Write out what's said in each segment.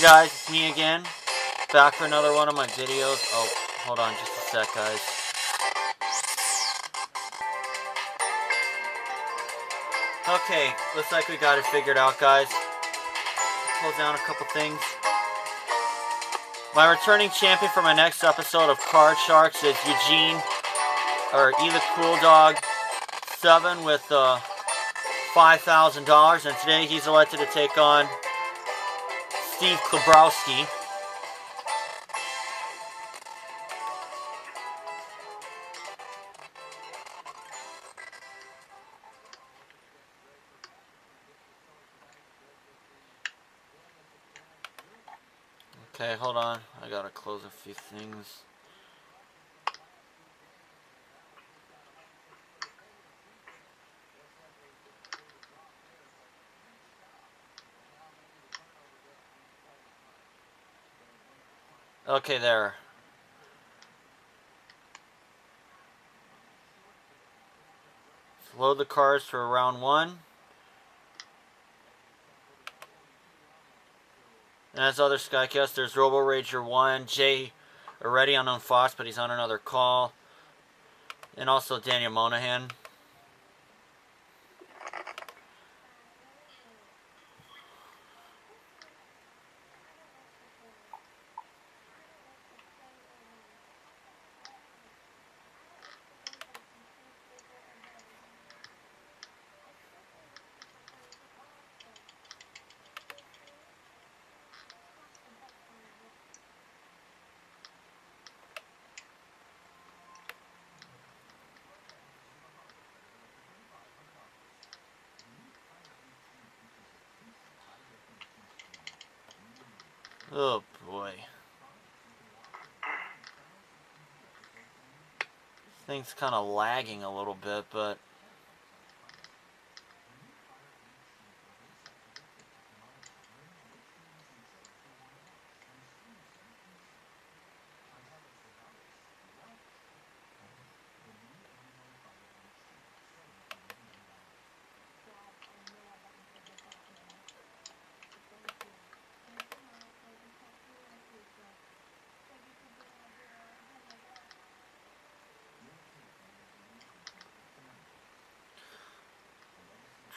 Hey guys, it's me again. Back for another one of my videos. Oh, hold on just a sec, guys. Okay, looks like we got it figured out, guys. Close down a couple things. My returning champion for my next episode of Card Sharks is Eugene, or Either Cool Dog 7 with $5,000, and today he's elected to take on Steve Klebrowski. Okay, hold on. I gotta close a few things. Okay, there. Load the cards for round 1. And as other Skycasts, there's Robo Rager 1, Jay, ReadyUnknownFox, but he's on another call, and also Daniel Monahan. Oh boy. This thing's kind of lagging a little bit, but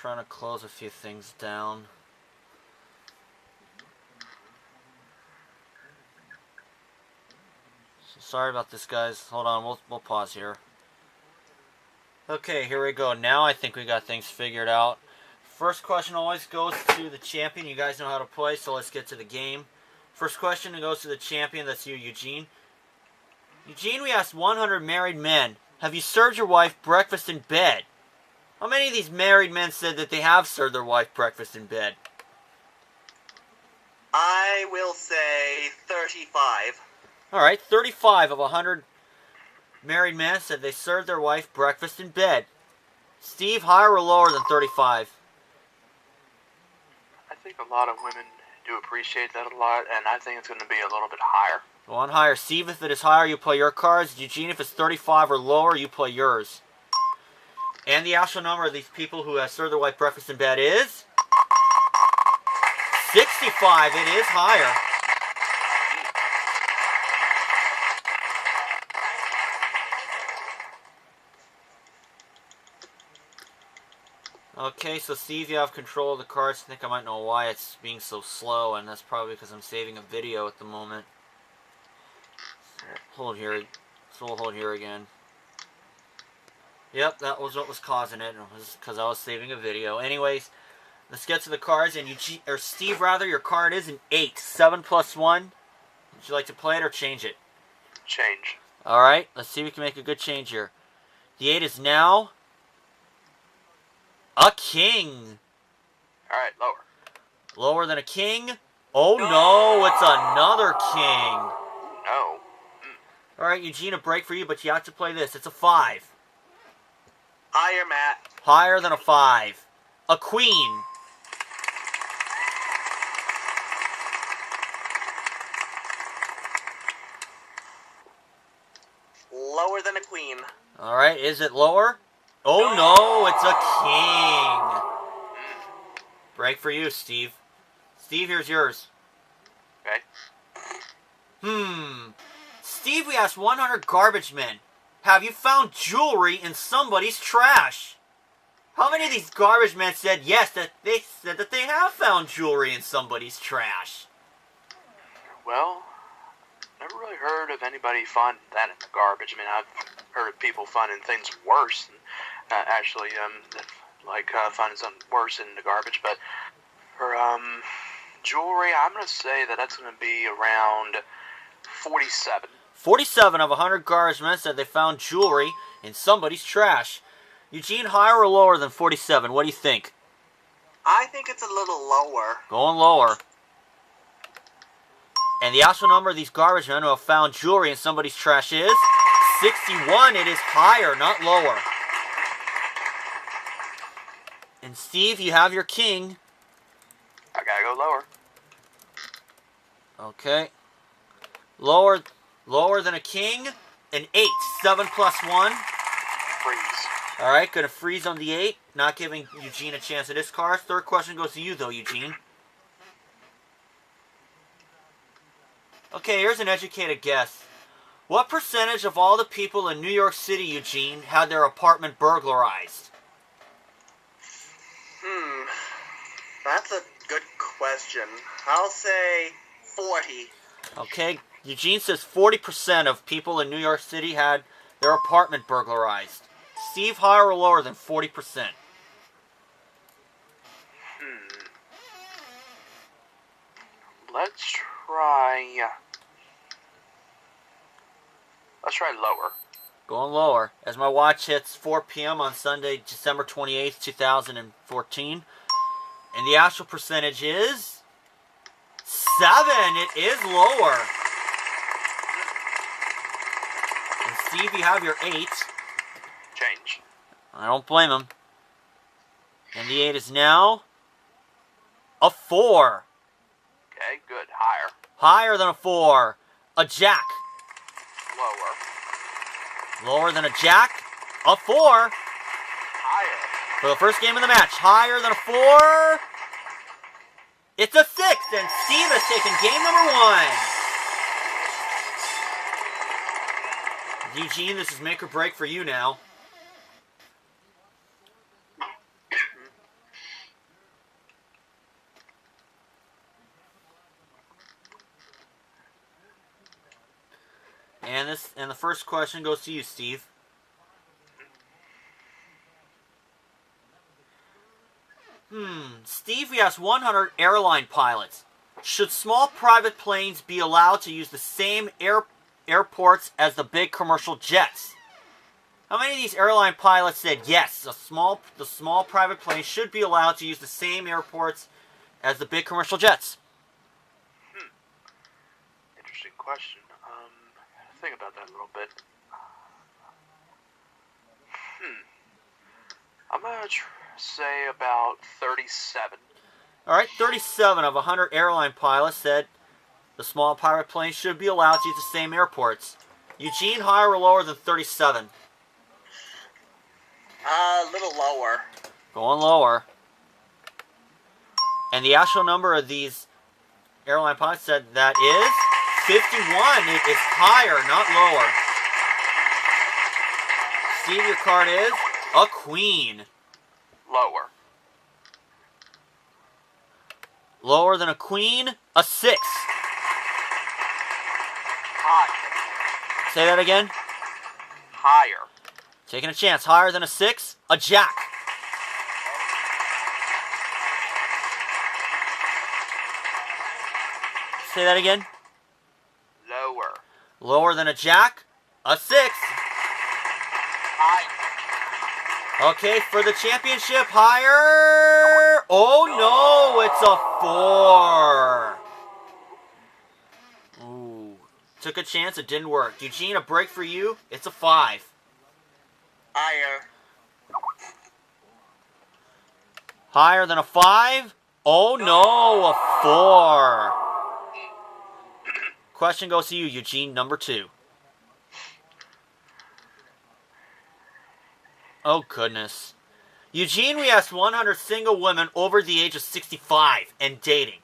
trying to close a few things down. So sorry about this, guys. Hold on, we'll pause here. Okay, here we go. Now I think we got things figured out. First question always goes to the champion. You guys know how to play, so let's get to the game. First question goes to the champion. That's you, Eugene. Eugene, we asked 100 married men, have you served your wife breakfast in bed? How many of these married men said that they have served their wife breakfast in bed? I will say 35. Alright, 35 of 100 married men said they served their wife breakfast in bed. Steve, higher or lower than 35? I think a lot of women do appreciate that a lot, and I think it's going to be a little bit higher. One higher. Steve, if it is higher, you play your cards. Eugene, if it's 35 or lower, you play yours. And the actual number of these people who have served their wife breakfast in bed is 65. It is higher. Okay, so Steve, you have control of the cards. I think I might know why it's being so slow, and that's probably because I'm saving a video at the moment. Hold here. So we'll hold here again. Yep, that was what was causing it. It was because I was saving a video. Anyways, let's get to the cards. And Steve, rather, your card is an 8. 7 plus 1. Would you like to play it or change it? Change. Alright, let's see if we can make a good change here. The 8 is now a king. Alright, lower. Lower than a king? Oh no, it's another king. No. Alright, Eugene, a break for you, but you have to play this. It's a 5. Higher, Matt. Higher than a 5. A queen. Lower than a queen. Alright, is it lower? Oh no, it's a king. Break for you, Steve. Steve, here's yours. Okay. Steve, we asked 100 garbage men. Have you found jewelry in somebody's trash? How many of these garbage men said yes, that they have found jewelry in somebody's trash? Well, never really heard of anybody finding that in the garbage. I mean, I've heard of people finding things worse, and finding something worse in the garbage. But for jewelry, I'm gonna say that's gonna be around 47. 47 of 100 garbage men said they found jewelry in somebody's trash. Eugene, higher or lower than 47? What do you think? I think it's a little lower. Going lower. And the actual number of these garbage men who have found jewelry in somebody's trash is 61. It is higher, not lower. And Steve, you have your king. I gotta go lower. Okay. Lower than a king. An 8. 7 plus 1. Freeze. Alright, gonna freeze on the 8. Not giving Eugene a chance at this card. Third question goes to you, though, Eugene. Okay, here's an educated guess. What percentage of all the people in New York City, Eugene, had their apartment burglarized? That's a good question. I'll say 40. Okay, Eugene says 40% of people in New York City had their apartment burglarized. Steve, higher or lower than 40%? Let's try lower. Going lower. As my watch hits 4 p.m. on Sunday, December 28th, 2014. And the actual percentage is 7. It is lower. And Steve, you have your 8. Change. I don't blame him. And the 8 is now a 4. Okay, good. Higher. Higher than a 4. A jack. Lower. Lower than a jack. A 4. Higher. For the first game of the match. Higher than a 4. It's a 6. And Steve has taken game number 1. Eugene, this is make or break for you now. And the first question goes to you, Steve. Steve, we asked 100 airline pilots. Should small private planes be allowed to use the same airports as the big commercial jets? How many of these airline pilots said yes, the small private planes should be allowed to use the same airports as the big commercial jets? Interesting question. Think about that a little bit. I'm gonna say about 37. Alright, 37 of 100 airline pilots said the small private planes should be allowed to use the same airports. Eugene, higher or lower than 37? A little lower. Going lower. And the actual number of these airline pilots said that is 51. It is higher, not lower. Steve, your card is a queen. Lower. Lower than a queen, a 6. Higher. Say that again. Higher. Taking a chance. Higher than a 6, a jack. Say that again. Lower. Lower than a jack, a 6. Higher. Okay, for the championship, higher. Oh no, it's a 4. Ooh. Took a chance, it didn't work. Eugene, a break for you. It's a 5. Higher. Higher than a 5? Oh no, a 4. Question goes to you, Eugene, number 2. Oh, goodness. Eugene, we asked 100 single women over the age of 65 and dating.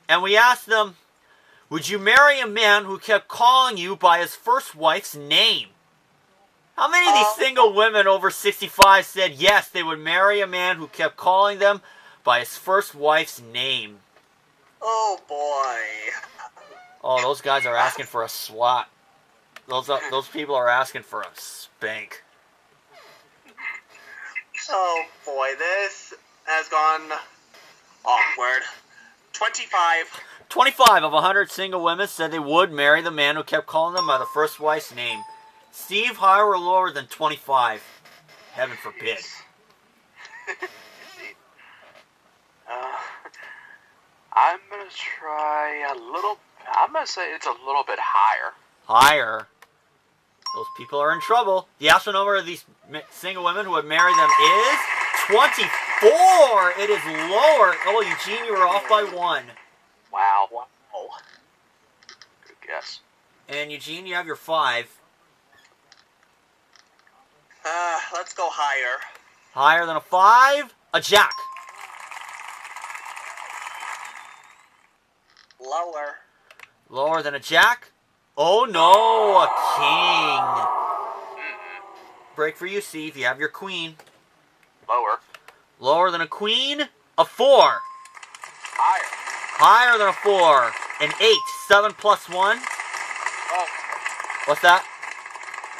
And we asked them, Would you marry a man who kept calling you by his first wife's name? How many of these single women over 65 said yes, they would marry a man who kept calling them by his first wife's name? Oh boy. Oh, those guys are asking for a swat. Those people are asking for a spank. Oh boy, this has gone awkward. 25. 25 of 100 single women said they would marry the man who kept calling them by the first wife's name. Steve, higher or lower than 25? Heaven forbid. I'm going to try a little... I'm going to say it's a little bit higher. Higher. Those people are in trouble. The actual number of these single women who would marry them is 24. It is lower. Oh, Eugene, you were off by 1. Wow. Good guess. And Eugene, you have your 5. Let's go higher. Higher than a 5? A jack. Lower. Lower than a jack? Oh no, a king. Break for you, Steve. You have your queen. Lower. Lower than a queen? A 4. Higher. Higher than a 4. An 8. 7 plus 1. Low. What's that?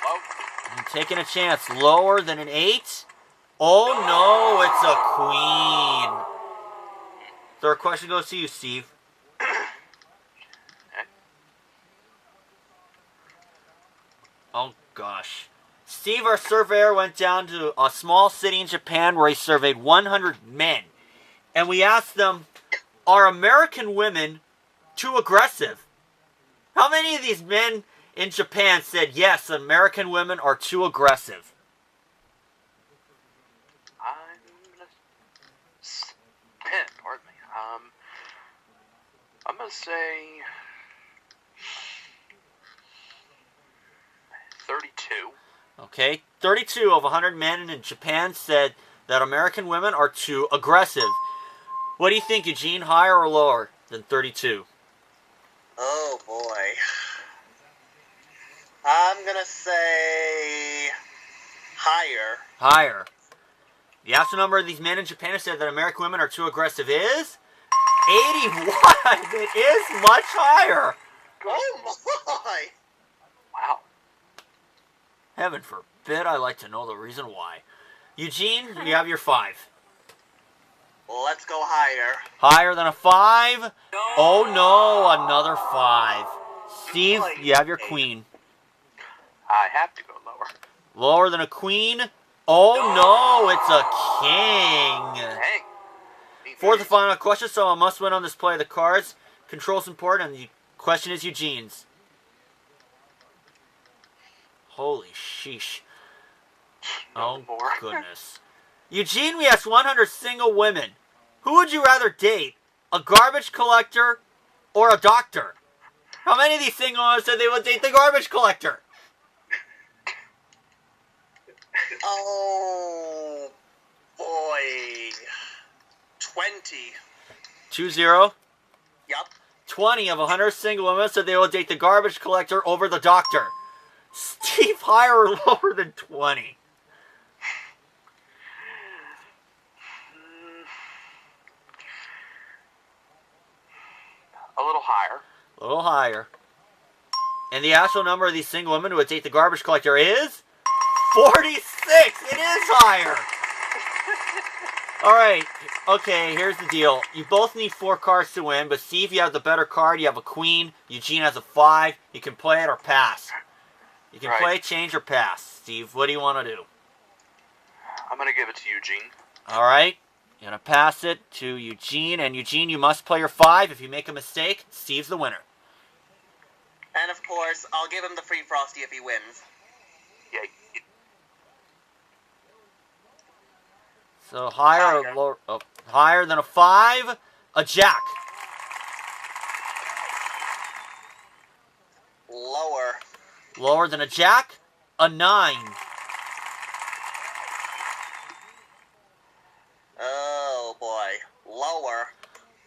Low. I'm taking a chance. Lower than an 8? Oh no, it's a queen. Third question goes to you, Steve. Oh gosh. Steve, our surveyor, went down to a small city in Japan where he surveyed 100 men. And we asked them, are American women too aggressive? How many of these men in Japan said, yes, American women are too aggressive? Pardon me. I'm going to say 32. Okay, 32 of 100 men in Japan said that American women are too aggressive. What do you think, Eugene? Higher or lower than 32? Oh boy. I'm gonna say higher. Higher. The actual number of these men in Japan who said that American women are too aggressive is 81. It is much higher. Oh my! Wow. Heaven forbid I like to know the reason why. Eugene, you have your 5. Let's go higher. Higher than a 5? No. Oh no, another 5. Steve, you have your queen. I have to go lower. Lower than a queen? Oh no, it's a king. Dang. Fourth and final question, so a must win on this play of the cards. Control's important, and the question is Eugene's. Holy sheesh. No Oh, more. goodness. Eugene, we asked 100 single women. Who would you rather date? A garbage collector or a doctor? How many of these single women said they would date the garbage collector? Oh boy. 20. 2-0. Yup. 20 of 100 single women said they would date the garbage collector over the doctor. Steve, higher or lower than 20? A little higher. A little higher. And the actual number of these single women who would date the garbage collector is 46. It is higher. All right. Okay, here's the deal. You both need 4 cards to win, but Steve, you have the better card. You have a queen. Eugene has a 5. You can play it or pass. You can play, change, or pass. Steve, what do you want to do? I'm going to give it to Eugene. All right. You're going to pass it to Eugene. And Eugene, you must play your 5. If you make a mistake, Steve's the winner. And of course, I'll give him the free Frosty if he wins. Yay. So higher or lower? Oh, higher than a 5? A jack. Lower. Lower than a jack? A 9. Oh boy. Lower.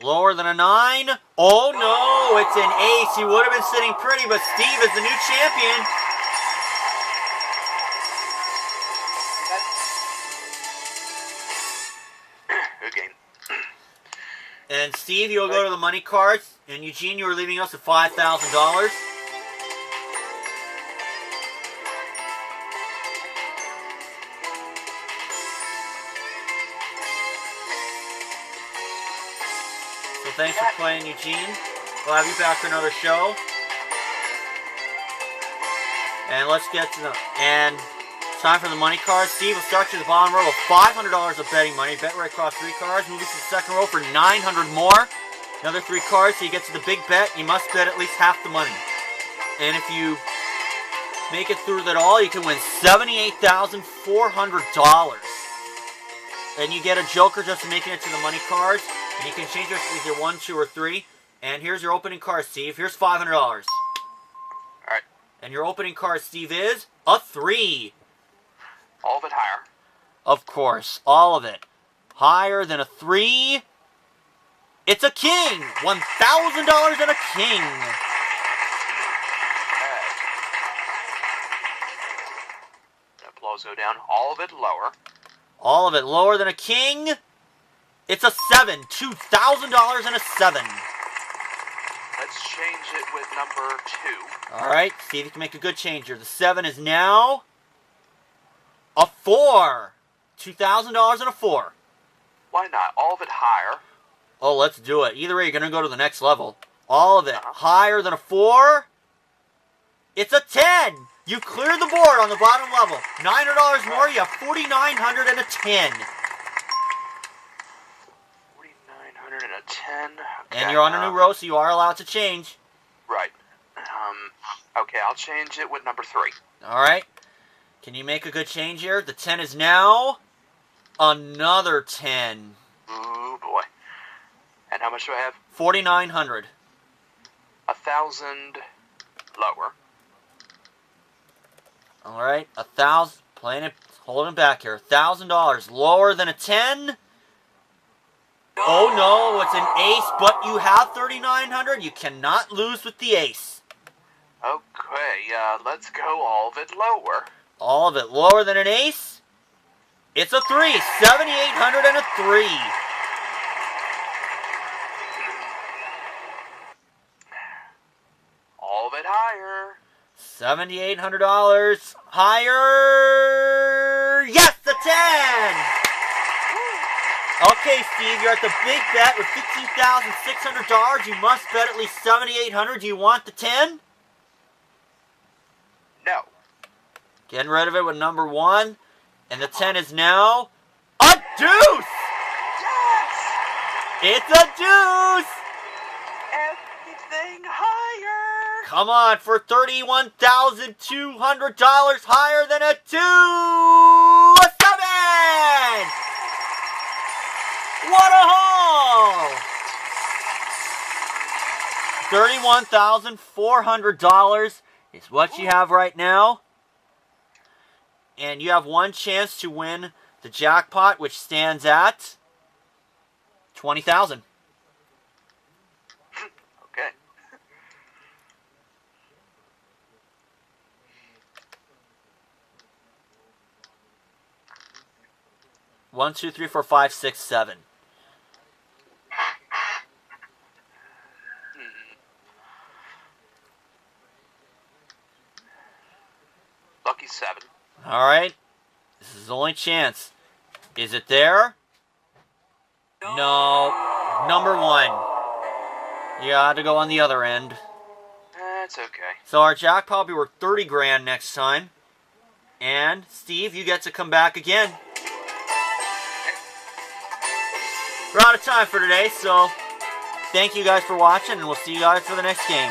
Lower than a 9? Oh no, it's an ace. He would have been sitting pretty, but Steve is the new champion. Good game. And Steve, you'll go to the money cards. And Eugene, you are leaving us with $5,000. So thanks for playing, Eugene. We'll have you back for another show. And let's get to the... And it's time for the money cards. Steve will start you at the bottom row with $500 of betting money. Bet right across 3 cards. Move it to the second row for $900 more. Another 3 cards, so you get to the big bet. You must bet at least half the money. And if you make it through that all, you can win $78,400. And you get a joker just for making it to the money cards. And you can change it to either 1, 2, or 3. And here's your opening card, Steve. Here's $500. Alright. And your opening card, Steve, is a 3. All of it higher. Of course, all of it. Higher than a 3. It's a king! $1,000 and a king! Okay. Applause go down. All of it lower. All of it lower than a king. It's a 7. $2,000 and a 7. Let's change it with number 2. Alright, see if you can make a good change here. The 7 is now a 4. $2,000 and a 4. Why not? All of it higher. Oh, let's do it. Either way, you're going to go to the next level. All of it higher than a 4. It's a 10. You cleared the board on the bottom level. $900 more, you have $4,900 and a 10. $4,900 and a 10. Okay, And you're on a new row, so you are allowed to change. Right. Okay, I'll change it with number 3. Alright. Can you make a good change here? The 10 is now another 10. Ooh, boy. And how much do I have? $4,900. 1,000 lower. Alright, 1,000. Playing it, holding back here. $1,000 lower than a 10. Oh no, it's an ace, but you have $3,900. You cannot lose with the ace. Okay, let's go all of it lower. All of it lower than an ace. It's a 3. $7,800 and a 3. All of it higher. $7,800 higher. Yes, the 10. Okay, Steve, you're at the big bet with $15,600. You must bet at least $7,800. Do you want the 10? No. Getting rid of it with number 1. And the 10 is now a deuce! Yes! It's a deuce! Everything higher. Come on, for $31,200 higher than a 2! A 7! What a haul! $31,400 is what you have right now. And you have one chance to win the jackpot, which stands at $20,000. Okay. One, two, three, four, 5, 6, 7. Lucky 7. Alright. This is the only chance. Is it there? No. Number 1. You got to go on the other end. That's okay. So our jackpot will be worth 30 grand next time. And, Steve, you get to come back again. We're out of time for today, so thank you guys for watching, and we'll see you guys for the next game.